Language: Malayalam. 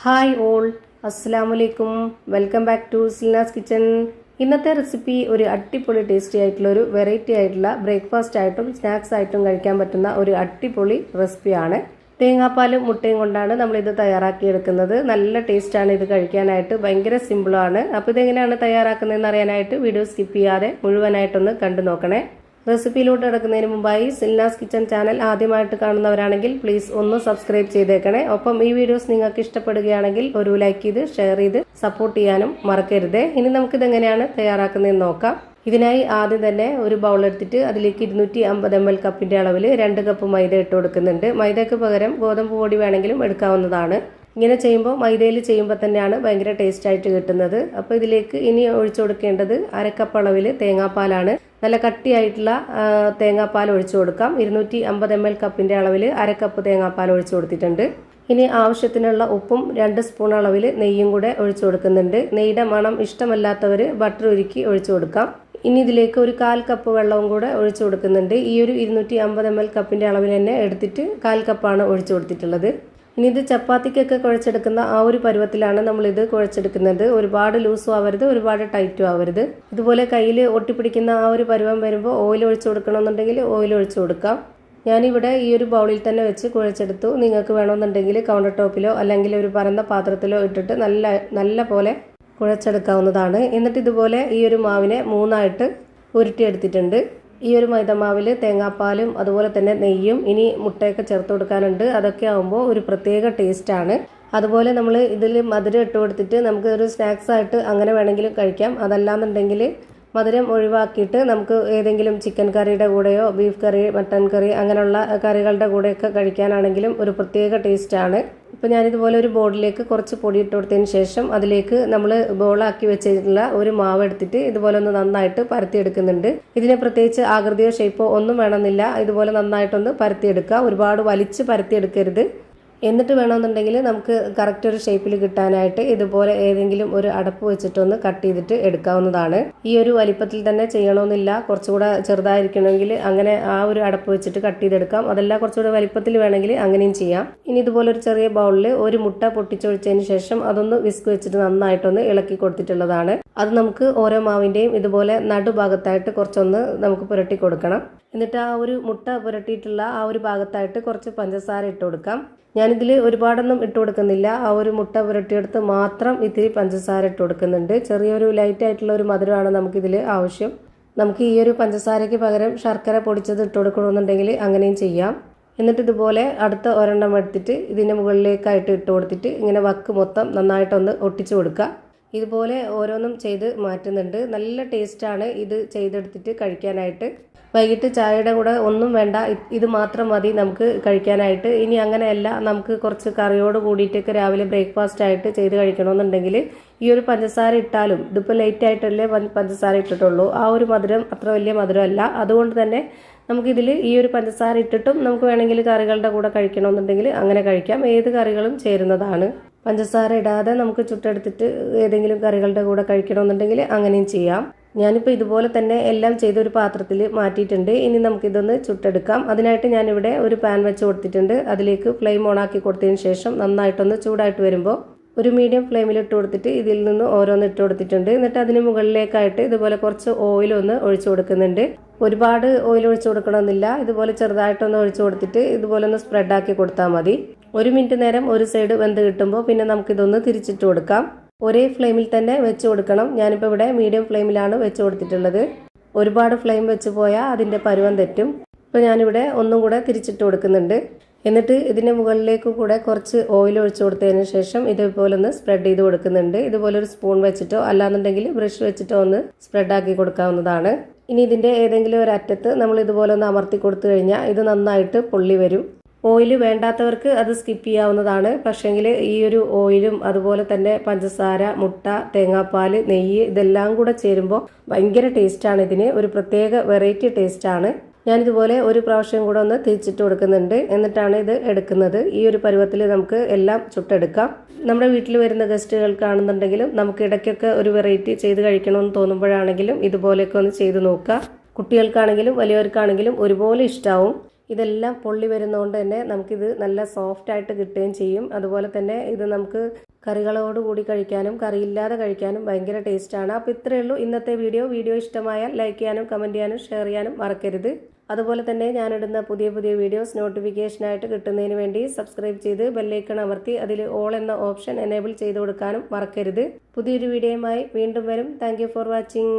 ഹായ് ഓൾ, അസ്സലാമലൈക്കും. Welcome back to Silna's kitchen. ഇന്നത്തെ റെസിപ്പി ഒരു അടിപൊളി ടേസ്റ്റി ആയിട്ടുള്ള ഒരു വെറൈറ്റി ആയിട്ടുള്ള ബ്രേക്ക്ഫാസ്റ്റ് ആയിട്ടും സ്നാക്സ് ആയിട്ടും കഴിക്കാൻ പറ്റുന്ന ഒരു അടിപൊളി റെസിപ്പിയാണ്. തേങ്ങാപ്പാലും മുട്ടയും കൊണ്ടാണ് നമ്മളിത് തയ്യാറാക്കിയെടുക്കുന്നത്. നല്ല ടേസ്റ്റാണ് ഇത് കഴിക്കാനായിട്ട്, ഭയങ്കര സിമ്പിളാണ്. അപ്പോൾ ഇതെങ്ങനെയാണ് തയ്യാറാക്കുന്നതെന്ന് അറിയാനായിട്ട് വീഡിയോ സ്കിപ്പ് ചെയ്യാതെ മുഴുവനായിട്ടൊന്ന് കണ്ടു നോക്കണേ. റെസിപ്പിയിലോട്ട് കിടക്കുന്നതിന് മുമ്പായി സിൽനാസ് കിച്ചൺ ചാനൽ ആദ്യമായിട്ട് കാണുന്നവരാണെങ്കിൽ പ്ലീസ് ഒന്ന് സബ്സ്ക്രൈബ് ചെയ്തേക്കണേ. ഒപ്പം ഈ വീഡിയോസ് നിങ്ങൾക്ക് ഇഷ്ടപ്പെടുകയാണെങ്കിൽ ഒരു ലൈക്ക് ചെയ്ത് ഷെയർ ചെയ്ത് സപ്പോർട്ട് ചെയ്യാനും മറക്കരുത്. ഇനി നമുക്കിത് എങ്ങനെയാണ് തയ്യാറാക്കുന്നതെന്ന് നോക്കാം. ഇതിനായി ആദ്യം തന്നെ ഒരു ബൗൾ എടുത്തിട്ട് അതിലേക്ക് 250 ml കപ്പിന്റെ അളവിൽ 2 കപ്പ് മൈദ ഇട്ട് കൊടുക്കുന്നുണ്ട്. മൈദയ്ക്ക് പകരം ഗോതമ്പ് പൊടി വേണമെങ്കിലും എടുക്കാവുന്നതാണ്. ഇങ്ങനെ ചെയ്യുമ്പോൾ മൈദയിൽ ചെയ്യുമ്പോൾ തന്നെയാണ് ഭയങ്കര ടേസ്റ്റ് ആയിട്ട് കിട്ടുന്നത്. അപ്പോൾ ഇതിലേക്ക് ഇനി ഒഴിച്ചു കൊടുക്കേണ്ടത് 1/2 കപ്പ് അളവിൽ തേങ്ങാപ്പാലാണ്. നല്ല കട്ടിയായിട്ടുള്ള തേങ്ങാപ്പാൽ ഒഴിച്ചു കൊടുക്കാം. 250 ml കപ്പിന്റെ അളവിൽ 1/2 കപ്പ് തേങ്ങാപ്പാൽ ഒഴിച്ചു കൊടുത്തിട്ടുണ്ട്. ഇനി ആവശ്യത്തിനുള്ള ഉപ്പും 2 സ്പൂൺ അളവിൽ നെയ്യും കൂടെ ഒഴിച്ചു കൊടുക്കുന്നുണ്ട്. നെയ്യുടെ മണം ഇഷ്ടമല്ലാത്തവർ ബട്ടർ ഉരുക്കി ഒഴിച്ചു കൊടുക്കാം. ഇനി ഇതിലേക്ക് ഒരു 1/4 കപ്പ് വെള്ളവും കൂടെ ഒഴിച്ചു കൊടുക്കുന്നുണ്ട്. ഈ ഒരു 250 ml കപ്പിന്റെ അളവിൽ തന്നെ എടുത്തിട്ട് 1/4 കപ്പാണ് ഒഴിച്ചു കൊടുത്തിട്ടുള്ളത്. ഇനി ഇത് ചപ്പാത്തിക്കൊക്കെ കുഴച്ചെടുക്കുന്ന ആ ഒരു പരുവത്തിലാണ് നമ്മളിത് കുഴച്ചെടുക്കുന്നത്. ഒരുപാട് ലൂസും ആവരുത്, ഒരുപാട് ടൈറ്റും ആവരുത്. ഇതുപോലെ കയ്യിൽ ഒട്ടിപ്പിടിക്കുന്ന ആ ഒരു പരുവം വരുമ്പോൾ ഓയിൽ ഒഴിച്ചു കൊടുക്കണമെന്നുണ്ടെങ്കിൽ ഓയിൽ ഒഴിച്ചു കൊടുക്കാം. ഞാനിവിടെ ഈ ഒരു ബൗളിൽ തന്നെ വെച്ച് കുഴച്ചെടുത്തു. നിങ്ങൾക്ക് വേണമെന്നുണ്ടെങ്കിൽ കൗണ്ടർ ടോപ്പിലോ അല്ലെങ്കിൽ ഒരു പരന്ന പാത്രത്തിലോ ഇട്ടിട്ട് നല്ല പോലെ കുഴച്ചെടുക്കാവുന്നതാണ്. എന്നിട്ട് ഇതുപോലെ ഈ ഒരു മാവിനെ 3ആയിട്ട് ഉരുട്ടിയെടുത്തിട്ടുണ്ട്. ഈ ഒരു മൈദമാവിൽ തേങ്ങാപ്പാലും അതുപോലെ തന്നെ നെയ്യും ഇനി മുട്ടയൊക്കെ ചേർത്ത് കൊടുക്കാനുണ്ട്. അതൊക്കെ ആകുമ്പോൾ ഒരു പ്രത്യേക ടേസ്റ്റാണ്. അതുപോലെ നമ്മൾ ഇതിൽ മധുരം ഇട്ട് കൊടുത്തിട്ട് നമുക്ക് ഒരു സ്നാക്സ് ആയിട്ട് അങ്ങനെ വേണമെങ്കിലും കഴിക്കാം. അതല്ലാന്നുണ്ടെങ്കിൽ മധുരം ഒഴിവാക്കിയിട്ട് നമുക്ക് ഏതെങ്കിലും ചിക്കൻ കറിയുടെ കൂടെയോ ബീഫ് കറി, മട്ടൻ കറി അങ്ങനെയുള്ള കറികളുടെ കൂടെയൊക്കെ കഴിക്കാനാണെങ്കിലും ഒരു പ്രത്യേക ടേസ്റ്റാണ്. ഇപ്പോൾ ഞാനിതുപോലെ ഒരു ബോളിലേക്ക് കുറച്ച് പൊടി ഇട്ട് കൊടുത്തതിന് ശേഷം അതിലേക്ക് നമ്മൾ ബോളാക്കി വെച്ചിട്ടുള്ള ഒരു മാവ് എടുത്തിട്ട് ഇതുപോലെ ഒന്ന് നന്നായിട്ട് പരത്തിയെടുക്കുന്നുണ്ട്. ഇതിനെ പ്രത്യേകിച്ച് ആകൃതിയോ ഷേപ്പോ ഒന്നും വേണമെന്നില്ല. ഇതുപോലെ നന്നായിട്ടൊന്ന് പരത്തിയെടുക്കുക. ഒരുപാട് വലിച്ച് പരത്തിയെടുക്കരുത്. എന്നിട്ട് വേണമെന്നുണ്ടെങ്കിൽ നമുക്ക് കറക്റ്റ് ഒരു ഷേപ്പിൽ കിട്ടാനായിട്ട് ഇതുപോലെ ഏതെങ്കിലും ഒരു അടപ്പ് വെച്ചിട്ടൊന്ന് കട്ട് ചെയ്തിട്ട് എടുക്കാവുന്നതാണ്. ഈ ഒരു വലിപ്പത്തിൽ തന്നെ ചെയ്യണമെന്നില്ല. കുറച്ചുകൂടെ ചെറുതായിരിക്കണമെങ്കിൽ അങ്ങനെ ആ ഒരു അടപ്പ് വെച്ചിട്ട് കട്ട് ചെയ്തെടുക്കാം. അതല്ല കുറച്ചുകൂടെ വലിപ്പത്തിൽ വേണമെങ്കിൽ അങ്ങനെയും ചെയ്യാം. ഇനി ഇതുപോലെ ഒരു ചെറിയ ബൗളിൽ ഒരു മുട്ട പൊട്ടിച്ചൊഴിച്ചതിന് ശേഷം അതൊന്ന് വിസ്ക് വെച്ചിട്ട് നന്നായിട്ടൊന്ന് ഇളക്കി കൊടുത്തിട്ടുള്ളതാണ്. അത് നമുക്ക് ഓരോ മാവിൻ്റെയും ഇതുപോലെ നടുഭാഗത്തായിട്ട് കുറച്ചൊന്ന് നമുക്ക് പുരട്ടി കൊടുക്കണം. എന്നിട്ട് ആ ഒരു മുട്ട പുരട്ടിയിട്ടുള്ള ആ ഒരു ഭാഗത്തായിട്ട് കുറച്ച് പഞ്ചസാര ഇട്ട് കൊടുക്കാം. ഞാനിതിൽ ഒരുപാടൊന്നും ഇട്ട് കൊടുക്കുന്നില്ല. ആ ഒരു മുട്ട പുരട്ടിയെടുത്ത് മാത്രം ഇത്തിരി പഞ്ചസാര ഇട്ട് കൊടുക്കുന്നുണ്ട്. ചെറിയൊരു ലൈറ്റ് ആയിട്ടുള്ള ഒരു മധുരമാണ് നമുക്കിതിൽ ആവശ്യം. നമുക്ക് ഈ ഒരു പഞ്ചസാരയ്ക്ക് പകരം ശർക്കര പൊടിച്ചത് ഇട്ട് കൊടുക്കണമെന്നുണ്ടെങ്കിൽ അങ്ങനെയും ചെയ്യാം. എന്നിട്ട് ഇതുപോലെ അടുത്ത ഒരെണ്ണം എടുത്തിട്ട് ഇതിൻ്റെ മുകളിലേക്കായിട്ട് ഇട്ട് കൊടുത്തിട്ട് ഇങ്ങനെ വക്ക് മൊത്തം നന്നായിട്ടൊന്ന് ഒട്ടിച്ചു കൊടുക്കുക. ഇതുപോലെ ഓരോന്നും ചെയ്ത് മാറ്റുന്നുണ്ട്. നല്ല ടേസ്റ്റാണ് ഇത് ചെയ്തെടുത്തിട്ട് കഴിക്കാനായിട്ട്. വൈകിട്ട് ചായയുടെ കൂടെ ഒന്നും വേണ്ട, ഇത് മാത്രം മതി നമുക്ക് കഴിക്കാനായിട്ട്. ഇനി അങ്ങനെയല്ല, നമുക്ക് കുറച്ച് കറിയോട് കൂടിയിട്ടൊക്കെ രാവിലെ ബ്രേക്ക്ഫാസ്റ്റ് ആയിട്ട് ചെയ്ത് കഴിക്കണമെന്നുണ്ടെങ്കിൽ ഈ ഒരു പഞ്ചസാര ഇട്ടാലും, ഇതിപ്പോൾ ലേറ്റ് ആയിട്ടല്ലേ പഞ്ചസാര ഇട്ടിട്ടുള്ളൂ, ആ ഒരു മധുരം അത്ര വലിയ മധുരമല്ല. അതുകൊണ്ട് തന്നെ നമുക്കിതിൽ ഈ ഒരു പഞ്ചസാര ഇട്ടിട്ടും നമുക്ക് വേണമെങ്കിൽ കറികളുടെ കൂടെ കഴിക്കണമെന്നുണ്ടെങ്കിൽ അങ്ങനെ കഴിക്കാം. ഏത് കറികളും ചേരുന്നതാണ്. പഞ്ചസാര ഇടാതെ നമുക്ക് ചുട്ടെടുത്തിട്ട് ഏതെങ്കിലും കറികളുടെ കൂടെ കഴിക്കണമെന്നുണ്ടെങ്കിൽ അങ്ങനെയും ചെയ്യാം. ഞാനിപ്പോൾ ഇതുപോലെ തന്നെ എല്ലാം ചെയ്തൊരു പാത്രത്തിൽ മാറ്റിയിട്ടുണ്ട്. ഇനി നമുക്കിതൊന്ന് ചുട്ടെടുക്കാം. അതിനായിട്ട് ഞാനിവിടെ ഒരു പാൻ വെച്ച് കൊടുത്തിട്ടുണ്ട്. അതിലേക്ക് ഫ്ലെയിം ഓണാക്കി കൊടുത്തതിന് ശേഷം നന്നായിട്ടൊന്ന് ചൂടായിട്ട് വരുമ്പോൾ ഒരു മീഡിയം ഫ്ലെയിമിൽ ഇട്ട് കൊടുത്തിട്ട് ഇതിൽ നിന്ന് ഓരോന്ന് ഇട്ട് കൊടുത്തിട്ടുണ്ട്. എന്നിട്ട് അതിന് മുകളിലേക്കായിട്ട് ഇതുപോലെ കുറച്ച് ഓയിലൊന്ന് ഒഴിച്ചു കൊടുക്കുന്നുണ്ട്. ഒരുപാട് ഓയിൽ ഒഴിച്ചു കൊടുക്കണമെന്നില്ല. ഇതുപോലെ ചെറുതായിട്ടൊന്ന് ഒഴിച്ചു കൊടുത്തിട്ട് ഇതുപോലെ ഒന്ന് സ്പ്രെഡാക്കി കൊടുത്താൽ മതി. 1 മിനിറ്റ് നേരം ഒരു സൈഡ് വെന്ത് കിട്ടുമ്പോൾ പിന്നെ നമുക്കിതൊന്ന് തിരിച്ചിട്ട് കൊടുക്കാം. ഒരേ ഫ്ലെയിമിൽ തന്നെ വെച്ച് കൊടുക്കണം. ഞാനിപ്പോൾ ഇവിടെ മീഡിയം ഫ്ലെയിമിലാണ് വെച്ച് കൊടുത്തിട്ടുള്ളത്. ഒരുപാട് ഫ്ലെയിം വെച്ച് പോയാൽ അതിൻ്റെ പരുവം തെറ്റും. ഇപ്പോൾ ഞാനിവിടെ ഒന്നും കൂടെ തിരിച്ചിട്ട് കൊടുക്കുന്നുണ്ട്. എന്നിട്ട് ഇതിൻ്റെ മുകളിലേക്ക് കൂടെ കുറച്ച് ഓയിൽ ഒഴിച്ചു കൊടുത്തതിന് ശേഷം ഇതുപോലെ ഒന്ന് സ്പ്രെഡ് ചെയ്ത് കൊടുക്കുന്നുണ്ട്. ഇതുപോലെ ഒരു സ്പൂൺ വെച്ചിട്ടോ അല്ലാന്നുണ്ടെങ്കിൽ ബ്രഷ് വെച്ചിട്ടോ ഒന്ന് സ്പ്രെഡാക്കി കൊടുക്കാവുന്നതാണ്. ഇനി ഇതിൻ്റെ ഏതെങ്കിലും ഒരു അറ്റത്ത് നമ്മൾ ഇതുപോലെ ഒന്ന് അമർത്തി കൊടുത്തു കഴിഞ്ഞാൽ ഇത് നന്നായിട്ട് പൊള്ളി വരും. ഓയിൽ വേണ്ടാത്തവർക്ക് അത് സ്കിപ്പ് ചെയ്യാവുന്നതാണ്. പക്ഷേങ്കിൽ ഈ ഒരു ഓയിലും അതുപോലെ തന്നെ പഞ്ചസാര, മുട്ട, തേങ്ങാപ്പാൽ, നെയ്യ് ഇതെല്ലാം കൂടെ ചേരുമ്പോൾ ഭയങ്കര ടേസ്റ്റാണ്. ഇതിന് ഒരു പ്രത്യേക വെറൈറ്റി ടേസ്റ്റാണ്. ഞാനിതുപോലെ ഒരു പ്രാവശ്യം കൂടെ ഒന്ന് തിരിച്ചിട്ട് കൊടുക്കുന്നുണ്ട്. എന്നിട്ടാണ് ഇത് എടുക്കുന്നത്. ഈ ഒരു പരുവത്തിൽ നമുക്ക് എല്ലാം ചുട്ടെടുക്കാം. നമ്മുടെ വീട്ടിൽ വരുന്ന ഗസ്റ്റുകൾക്കാണെന്നുണ്ടെങ്കിലും നമുക്ക് ഇടയ്ക്കൊക്കെ ഒരു വെറൈറ്റി ചെയ്ത് കഴിക്കണമെന്ന് തോന്നുമ്പോഴാണെങ്കിലും ഇതുപോലെയൊക്കെ ഒന്ന് ചെയ്ത് നോക്കുക. കുട്ടികൾക്കാണെങ്കിലും വലിയവർക്കാണെങ്കിലും ഒരുപോലെ ഇഷ്ടാവും. ഇതെല്ലാം പൊള്ളി വരുന്നതുകൊണ്ട് തന്നെ നമുക്കിത് നല്ല സോഫ്റ്റ് ആയിട്ട് കിട്ടുകയും ചെയ്യും. അതുപോലെ തന്നെ ഇത് നമുക്ക് കറികളോട് കൂടി കഴിക്കാനും കറിയില്ലാതെ കഴിക്കാനും ഭയങ്കര ടേസ്റ്റാണ്. അപ്പോൾ ഇത്രയേ ഉള്ളൂ ഇന്നത്തെ വീഡിയോ ഇഷ്ടമായാൽ ലൈക്ക് ചെയ്യാനും കമൻറ്റ് ചെയ്യാനും ഷെയർ ചെയ്യാനും മറക്കരുത്. അതുപോലെ തന്നെ ഞാനിടുന്ന പുതിയ വീഡിയോസ് നോട്ടിഫിക്കേഷനായിട്ട് കിട്ടുന്നതിന് വേണ്ടി സബ്സ്ക്രൈബ് ചെയ്ത് ബെല്ലൈക്കൺ അമർത്തി അതിൽ ഓൾ എന്ന ഓപ്ഷൻ എനേബിൾ ചെയ്ത് കൊടുക്കാനും മറക്കരുത്. പുതിയൊരു വീഡിയോയുമായി വീണ്ടും വരും. Thank you for watching.